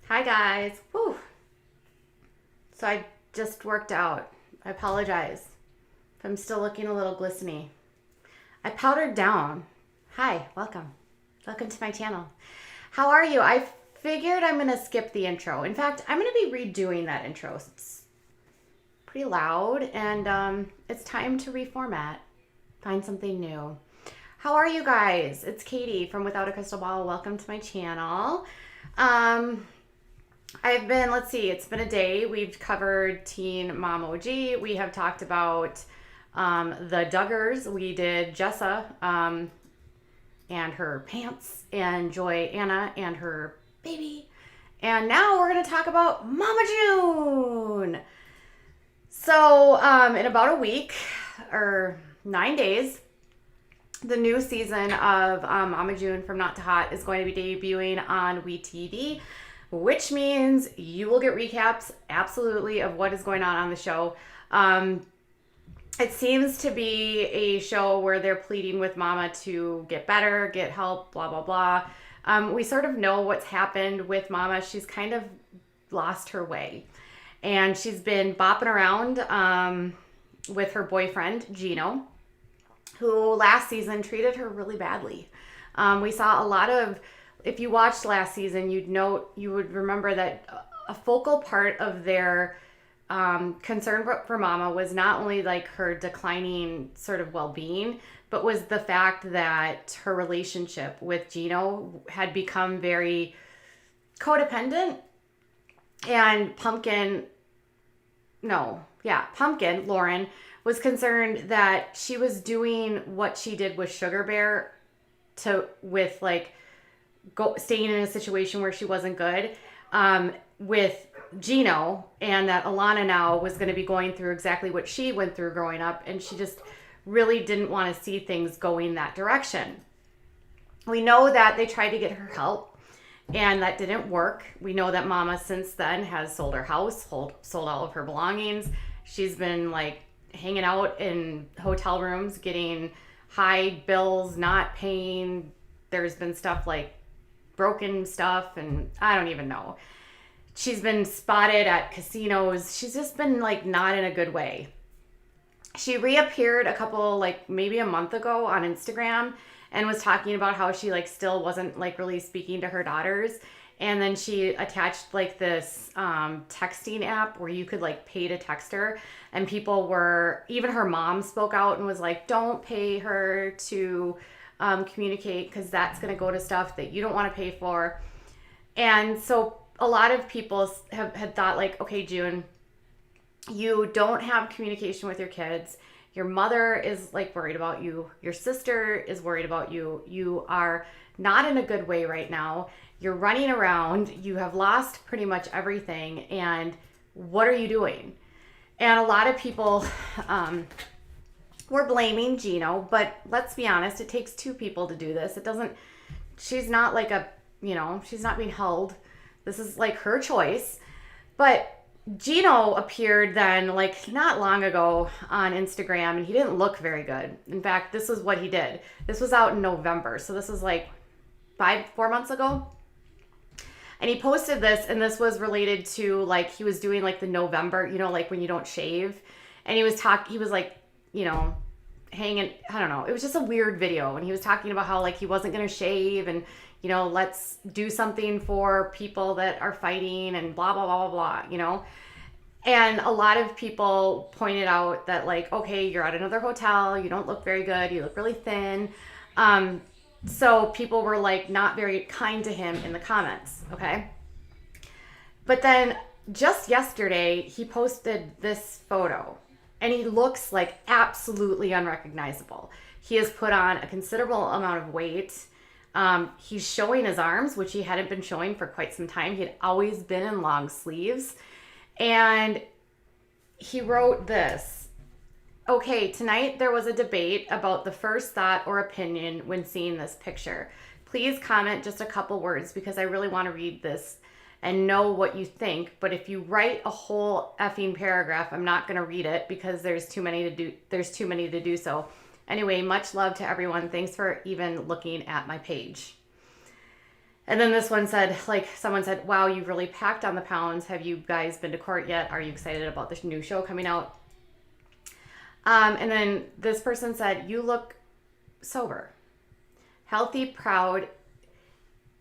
Hi guys. Whew. So I just worked out. I apologize if I'm still looking a little glistening. I powdered down. Hi, welcome. Welcome to my channel. How are you? I figured I'm going to skip the intro. In fact, I'm going to be redoing that intro. It's pretty loud and it's time to reformat. Find something new. How are you guys? It's Katie from Without a Crystal Ball. Welcome to my channel. Let's see, it's been a day. We've covered Teen Mom OG. We have talked about the Duggars. We did Jessa and her pants, and Joy Anna and her baby. And now we're going to talk about Mama June. So in about a week or 9 days, the new season of Mama June from Not to Hot is going to be debuting on WeTV, which means you will get recaps absolutely of what is going on the show. It seems to be a show where they're pleading with Mama to get better, get help, blah, blah, blah. We sort of know what's happened with Mama. She's kind of lost her way. And she's been bopping around with her boyfriend, Gino, who last season treated her really badly. We saw a lot of, if you watched last season, you would remember that a focal part of their concern for Mama was not only like her declining sort of well-being, but was the fact that her relationship with Gino had become very codependent. And Pumpkin, Lauren, was concerned that she was doing what she did with Sugar Bear staying in a situation where she wasn't good with Gino, and that Alana now was going to be going through exactly what she went through growing up, and she just really didn't want to see things going that direction. We know that they tried to get her help, and that didn't work. We know that Mama since then has sold her house, sold all of her belongings. She's been like hanging out in hotel rooms, getting high bills, not paying. There's been stuff like broken stuff, and I don't even know. She's been spotted at casinos. She's just been like not in a good way. She reappeared maybe a month ago on Instagram and was talking about how she still wasn't really speaking to her daughters. And then she attached this texting app where you could pay to text her. And even her mom spoke out and was like, don't pay her to communicate, because that's going to go to stuff that you don't want to pay for. And so a lot of people had thought okay, June, you don't have communication with your kids. Your mother is worried about you. Your sister is worried about you. You are not in a good way right now. You're running around. You have lost pretty much everything. And what are you doing? And a lot of people were blaming Gino, but let's be honest, it takes two people to do this. She's not she's not being held. This is her choice. But Gino appeared then not long ago on Instagram, and he didn't look very good. In fact, this is what he did. This was out in November. So this is 4 months ago. And he posted this, and this was related to he was doing the November, when you don't shave. And he was hanging, I don't know. It was just a weird video. And he was talking about how he wasn't going to shave, and let's do something for people that are fighting, and blah, blah, blah, blah, blah, And a lot of people pointed out that okay, you're at another hotel. You don't look very good. You look really thin. So people were not very kind to him in the comments. Okay. But then just yesterday, he posted this photo, and he looks absolutely unrecognizable. He has put on a considerable amount of weight. He's showing his arms, which he hadn't been showing for quite some time. He had always been in long sleeves. And he wrote this. Okay, tonight there was a debate about the first thought or opinion when seeing this picture. Please comment just a couple words, because I really want to read this and know what you think. But if you write a whole effing paragraph, I'm not going to read it, because there's too many to do so. Anyway, much love to everyone. Thanks for even looking at my page. And then this one said, like, someone said, wow, you've really packed on the pounds. Have you guys been to court yet? Are you excited about this new show coming out? And then this person said, you look sober, healthy, proud.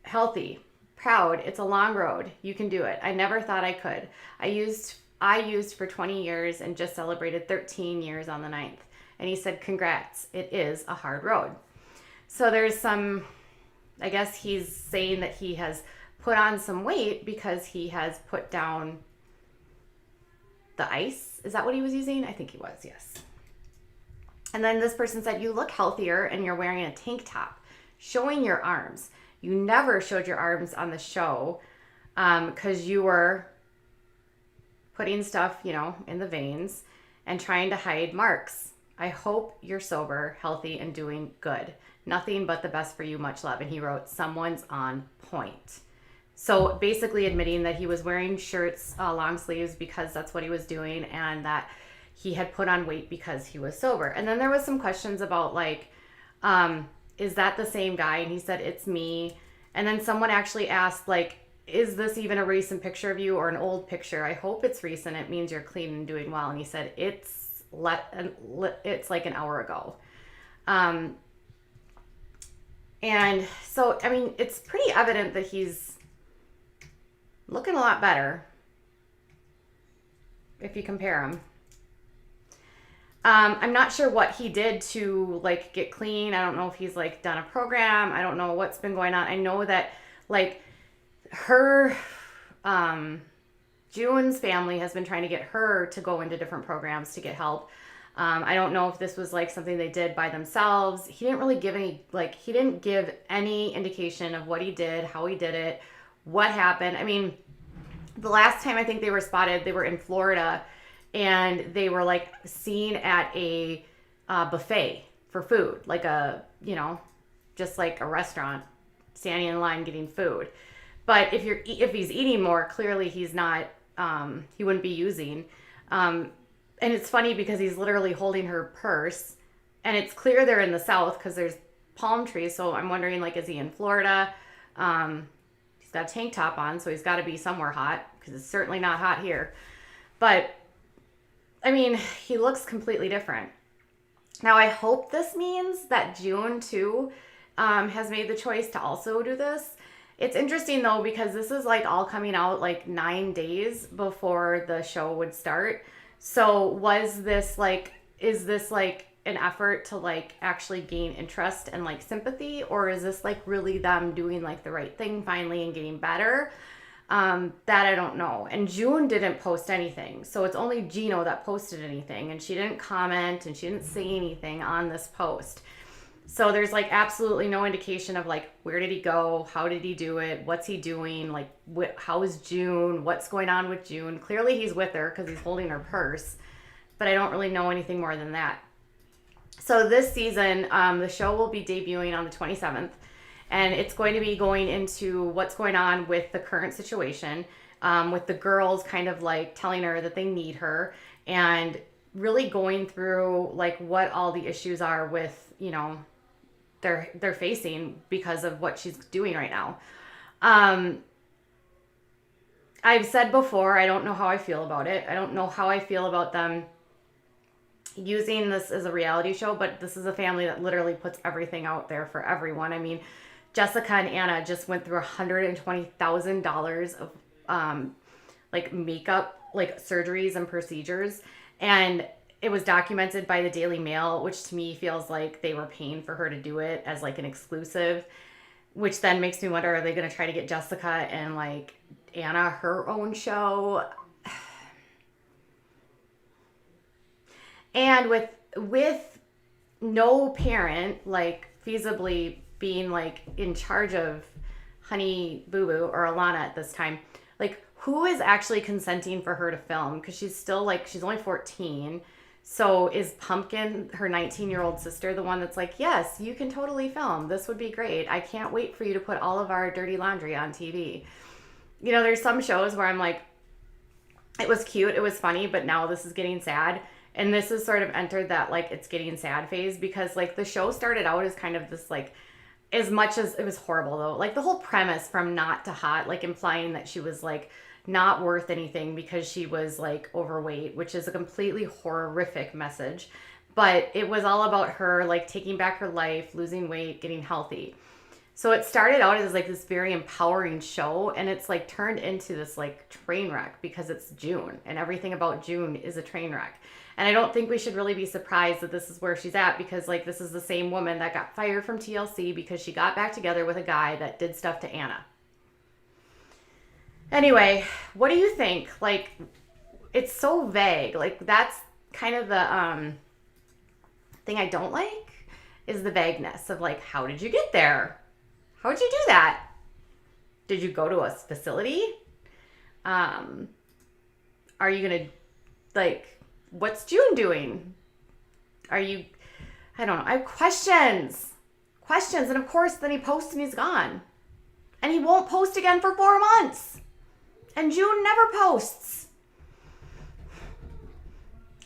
It's a long road. You can do it. I never thought I could. I used for 20 years and just celebrated 13 years on the 9th. And he said, congrats. It is a hard road. So there's some, I guess he's saying that he has put on some weight because he has put down the ice. Is that what he was using? I think he was, yes. And then this person said, you look healthier and you're wearing a tank top, showing your arms. You never showed your arms on the show because you were putting stuff, in the veins and trying to hide marks. I hope you're sober, healthy, and doing good. Nothing but the best for you. Much love. And he wrote, someone's on point. So basically admitting that he was wearing shirts, long sleeves, because that's what he was doing, and that he had put on weight because he was sober. And then there was some questions about is that the same guy? And he said, it's me. And then someone actually asked, is this even a recent picture of you or an old picture? I hope it's recent. It means you're clean and doing well. And he said, it's like an hour ago. And so, I mean, it's pretty evident that he's looking a lot better if you compare him. I'm not sure what he did to get clean. I don't know if he's done a program. I don't know what's been going on. I know that her, June's family has been trying to get her to go into different programs to get help. I don't know if this was something they did by themselves. He didn't really give he didn't give any indication of what he did, how he did it, what happened. I mean, the last time I think they were spotted, they were in Florida, and they were seen at a buffet for food, just like a restaurant, standing in line getting food. But if he's eating more, clearly he's not. He wouldn't be using. And it's funny because he's literally holding her purse, and it's clear they're in the South because there's palm trees. So I'm wondering, is he in Florida? He's got a tank top on, so he's got to be somewhere hot because it's certainly not hot here. But I mean, he looks completely different. Now, I hope this means that June too has made the choice to also do this. It's interesting though, because this is all coming out 9 days before the show would start. So was this is this an effort to actually gain interest and sympathy, or is this really them doing the right thing finally and getting better? That I don't know. And June didn't post anything. So it's only Gino that posted anything, and she didn't comment and she didn't say anything on this post. So there's absolutely no indication of where did he go? How did he do it? What's he doing? How is June? What's going on with June? Clearly he's with her because he's holding her purse, but I don't really know anything more than that. So this season, the show will be debuting on the 27th, and it's going to be going into what's going on with the current situation, with the girls kind of telling her that they need her, and really going through what all the issues are with, they're facing because of what she's doing right now. I've said before, I don't know how I feel about it. I don't know how I feel about them using this as a reality show, but this is a family that literally puts everything out there for everyone. I mean, Jessica and Anna just went through $120,000 of makeup, surgeries and procedures, and it was documented by the Daily Mail, which to me feels like they were paying for her to do it as an exclusive, which then makes me wonder, are they going to try to get Jessica and Anna her own show? And with no parent feasibly being in charge of Honey Boo Boo or Alana at this time, who is actually consenting for her to film? Because she's still she's only 14. So is Pumpkin, her 19-year-old sister, the one that's yes, you can totally film. This would be great. I can't wait for you to put all of our dirty laundry on TV. There's some shows where I'm it was cute, it was funny, but now this is getting sad. And this has sort of entered that it's getting sad phase, because the show started out as kind of this as much as it was horrible though, like the whole premise from not to hot, like implying that she was like not worth anything because she was like overweight, which is a completely horrific message. But it was all about her like taking back her life, losing weight, getting healthy. So it started out as like this very empowering show, and it's like turned into this like train wreck because it's June and everything about June is a train wreck. And I don't think we should really be surprised that this is where she's at, because like this is the same woman that got fired from TLC because she got back together with a guy that did stuff to Anna. Anyway, what do you think? Like, it's so vague. Like, that's kind of the thing I don't like, is the vagueness of like, how did you get there? How would you do that? Did you go to a facility? Are you gonna, like, what's June doing? Are you, I don't know. I have questions. And of course, then he posts and he's gone. And he won't post again for 4 months. And June never posts.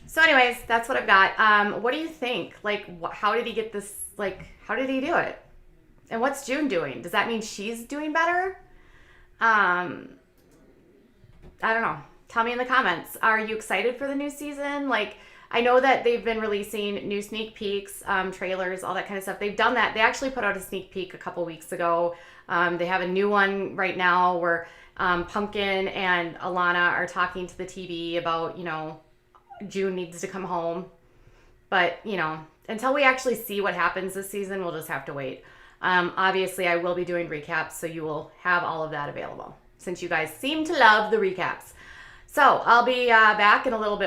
So anyways, that's what I've got. What do you think? Like, how did he get this? Like, how did he do it? And what's June doing? Does that mean she's doing better? I don't know. Tell me in the comments. Are you excited for the new season? Like, I know that they've been releasing new sneak peeks, trailers, all that kind of stuff. They've done that. They actually put out a sneak peek a couple weeks ago. They have a new one right now where Pumpkin and Alana are talking to the TV about, June needs to come home. But, until we actually see what happens this season, we'll just have to wait. Obviously, I will be doing recaps, so you will have all of that available, since you guys seem to love the recaps. So I'll be back in a little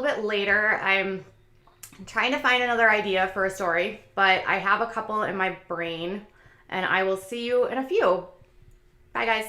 bit later. I'm trying to find another idea for a story, but I have a couple in my brain, and I will see you in a few. Bye, guys.